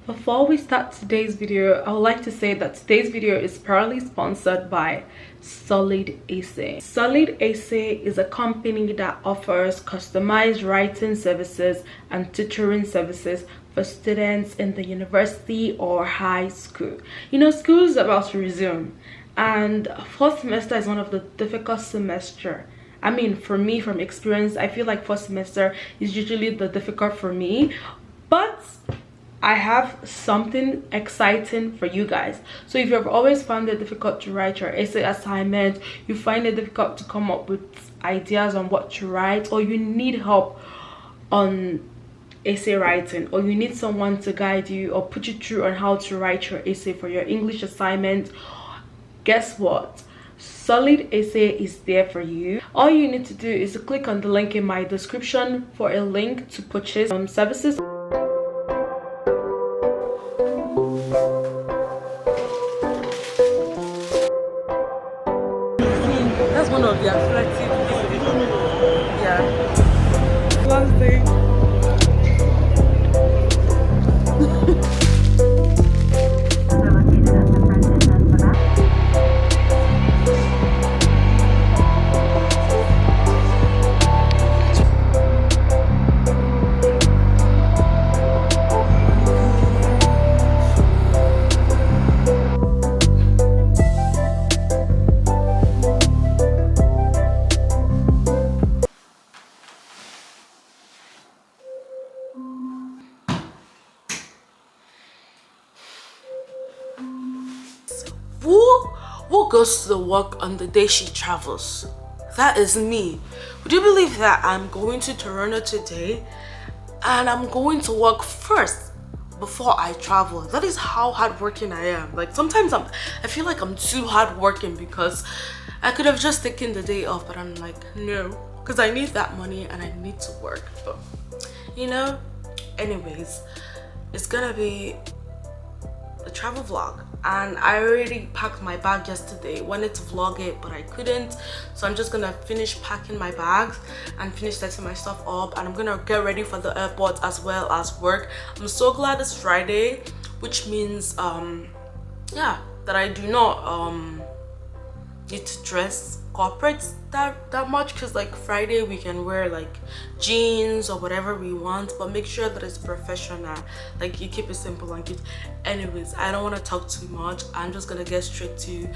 Before we start today's video, I would like to say that today's video is proudly sponsored by Solid Essay. Solid Essay is a company that offers customized writing services and tutoring services for students in the university or high school. You know, school is about to resume, and fourth semester is one of the difficult semester. I mean, for me, from experience, I feel like first semester is usually the difficult for me, but I have something exciting for you guys. So if you've always found it difficult to write your essay assignment, you find it difficult to come up with ideas on what to write, or you need help on essay writing, or you need someone to guide you or put you through on how to write your essay for your English assignment, guess what? Solid Essay is there for you. All you need to do is to click on the link in my description for a link to purchase services. That's one of their attractive things. Yeah. Last thing. Who goes to the work on the day she travels? That is me. Would you believe that I'm going to Toronto today and I'm going to work first before I travel? That is how hardworking I am. Like sometimes I feel like I'm too hardworking because I could have just taken the day off, but I'm like, no, because I need that money and I need to work. But you know, anyways, it's gonna be a travel vlog, and I already packed my bag yesterday. Wanted to vlog it, but I couldn't, so I'm just gonna finish packing my bags and finish setting my stuff up, and I'm gonna get ready for the airport as well as work. I'm so glad it's Friday, which means yeah, that I do not need to dress corporate that much, because like Friday we can wear like jeans or whatever we want, but make sure that it's professional, like you keep it simple and cute. Anyways, I don't want to talk too much. I'm just gonna get straight to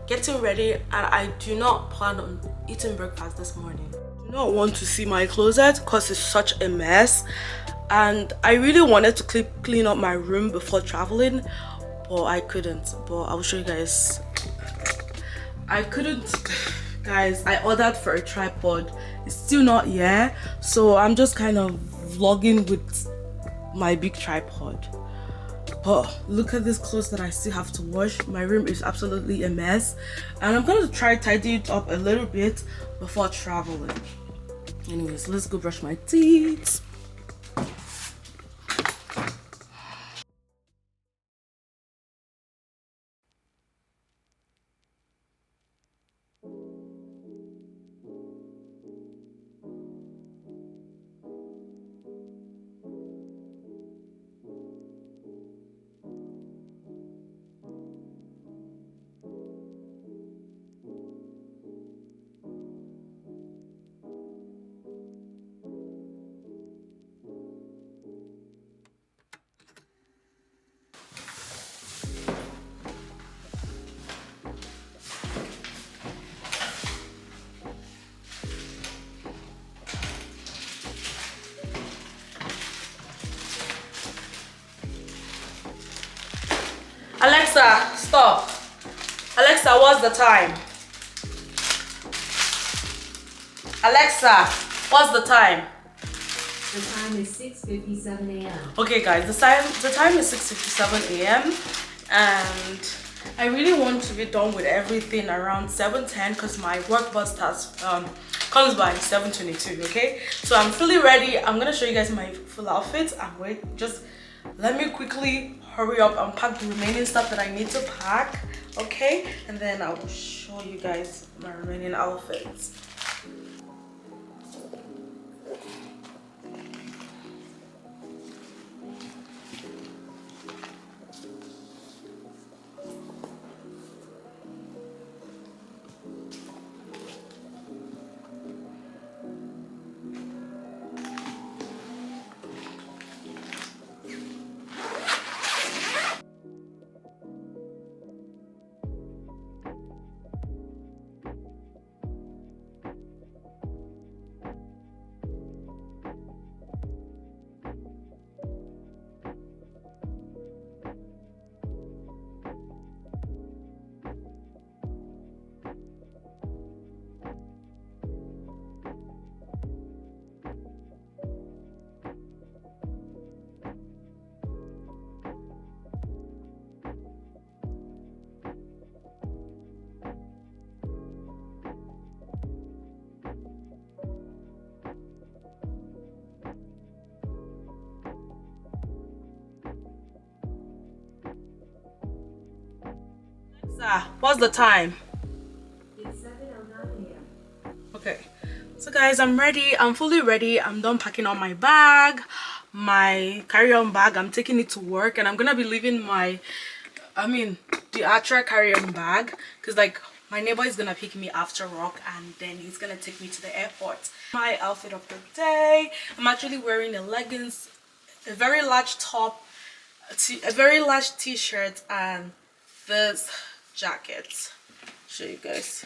getting ready, and I do not plan on eating breakfast this morning. I do not want to see my closet because it's such a mess, and I really wanted to clean up my room before traveling, but I couldn't. But I'll show you guys. I couldn't, guys. I ordered for a tripod. It's still not here, so I'm just kind of vlogging with my big tripod. But look at this clothes that I still have to wash. My room is absolutely a mess, and I'm gonna try tidy it up a little bit before traveling. Anyways, let's go brush my teeth. Alexa, stop. Alexa, what's the time? Alexa, what's the time? The time is 6:57 a.m. Okay guys, the time is 6:57 a.m. and I really want to be done with everything around 7:10 because my work bus comes by 7:22. Okay, so I'm fully ready. I'm gonna show you guys my full outfit, and wait, just let me quickly hurry up and pack the remaining stuff that I need to pack. Okay, and then I will show you guys my remaining outfits. What's the time? It's 7:09 a.m. Okay, so guys, I'm ready. I'm fully ready. I'm done packing on my bag, my carry-on bag. I'm taking it to work, and I'm gonna be leaving the Atra carry-on bag, because like my neighbor is gonna pick me after work and then he's gonna take me to the airport. My outfit of the day, I'm actually wearing a leggings, a very large top, a very large t-shirt, and this jacket. Show you guys.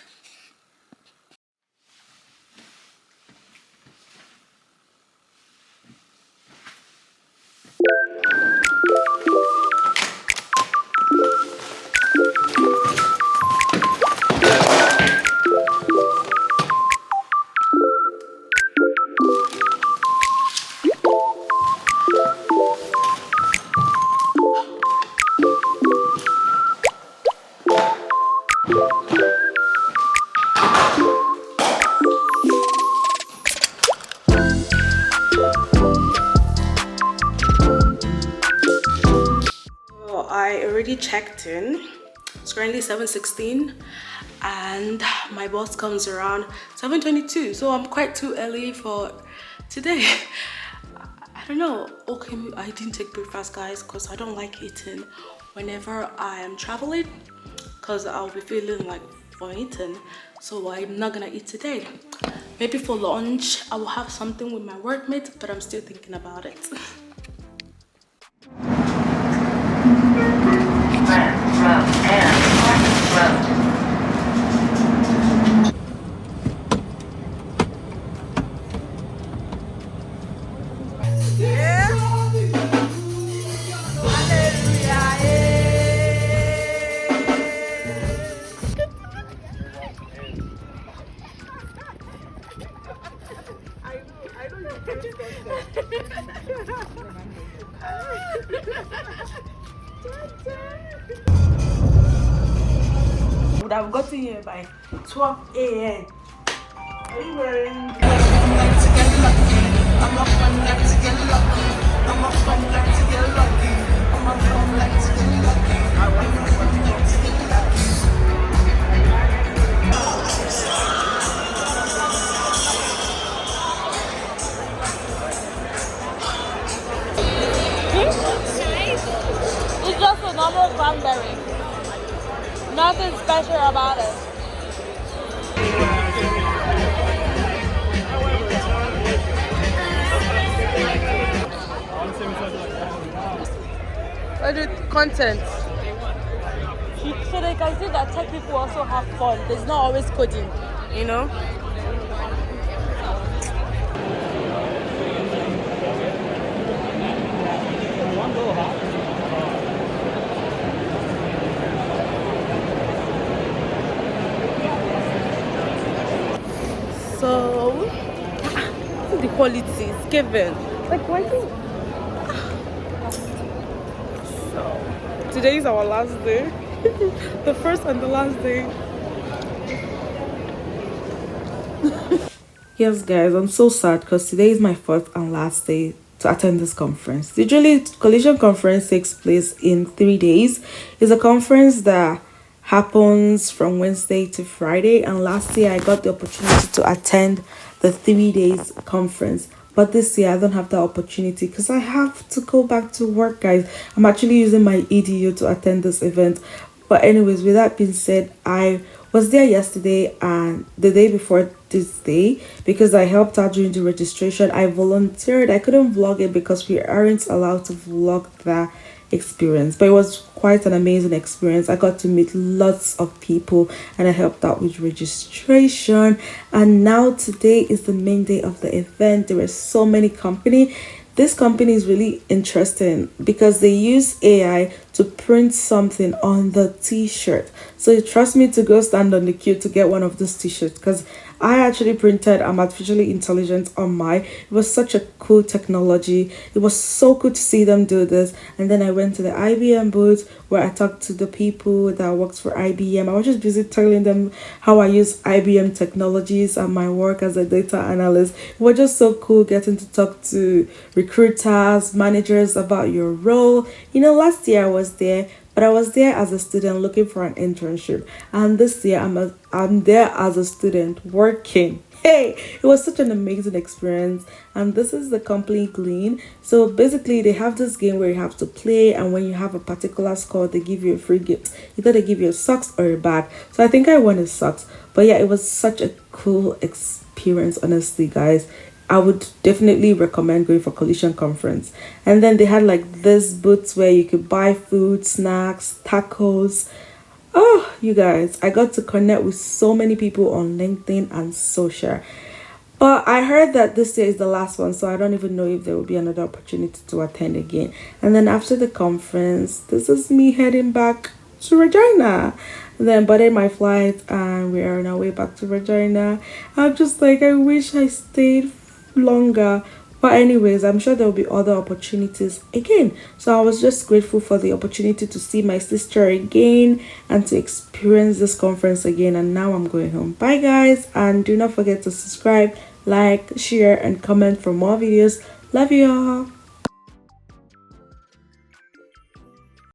I already checked in. It's currently 7:16 and my bus comes around 7:22, so I'm quite too early for today. I don't know. Okay, I didn't take breakfast, guys, because I don't like eating whenever I am traveling, because I'll be feeling like vomiting, so I'm not gonna eat today. Maybe for lunch I will have something with my workmate, but I'm still thinking about it. Would have gotten here by 12 a.m. Are you wearing? It's just a normal cranberry. Nothing special about it. Content. So they can see that tech people also have fun. There's not always coding, you know? So, the quality is given. Like, why do? So, today is our last day. The first and the last day. Yes, guys, I'm so sad because today is my fourth and last day to attend this conference. Usually, Collision Conference takes place in 3 days. It's a conference that happens from Wednesday to Friday, and last year I got the opportunity to attend the 3 days conference. But this year I don't have that opportunity because I have to go back to work, guys. I'm actually using my EDU to attend this event. But anyways, with that being said, I was there yesterday and the day before this day because I helped out during the registration. I volunteered. I couldn't vlog it because we aren't allowed to vlog that experience, but it was quite an amazing experience. I got to meet lots of people and I helped out with registration, and now today is the main day of the event. There were so many company. This company is really interesting because they use AI to print something on the t-shirt. So you trust me to go stand on the queue to get one of those t-shirts because I actually printed artificially intelligent on mine. It was such a cool technology. It was so cool to see them do this. And then I went to the IBM booth where I talked to the people that works for IBM. I was just busy telling them how I use IBM technologies at my work as a data analyst. It was just so cool getting to talk to recruiters, managers about your role. You know, last year I was there, but I was there as a student looking for an internship. And this year I'm there as a student working. Hey, it was such an amazing experience. And this is the company Glean. So basically they have this game where you have to play, and when you have a particular score they give you a free gift. Either they give you a socks or a bag. So I think I won a socks. But yeah, it was such a cool experience, honestly, guys. I would definitely recommend going for Collision Conference. And then they had like this booths where you could buy food, snacks, tacos. Oh, you guys, I got to connect with so many people on LinkedIn and social. But I heard that this year is the last one, so I don't even know if there will be another opportunity to attend again. And then after the conference, this is me heading back to Regina. And then boarded my flight and we are on our way back to Regina. I'm just like, I wish I stayed longer. But anyways, I'm sure there will be other opportunities again. So I was just grateful for the opportunity to see my sister again and to experience this conference again. And now I'm going home. Bye guys, and do not forget to subscribe, like, share, and comment for more videos. Love you all.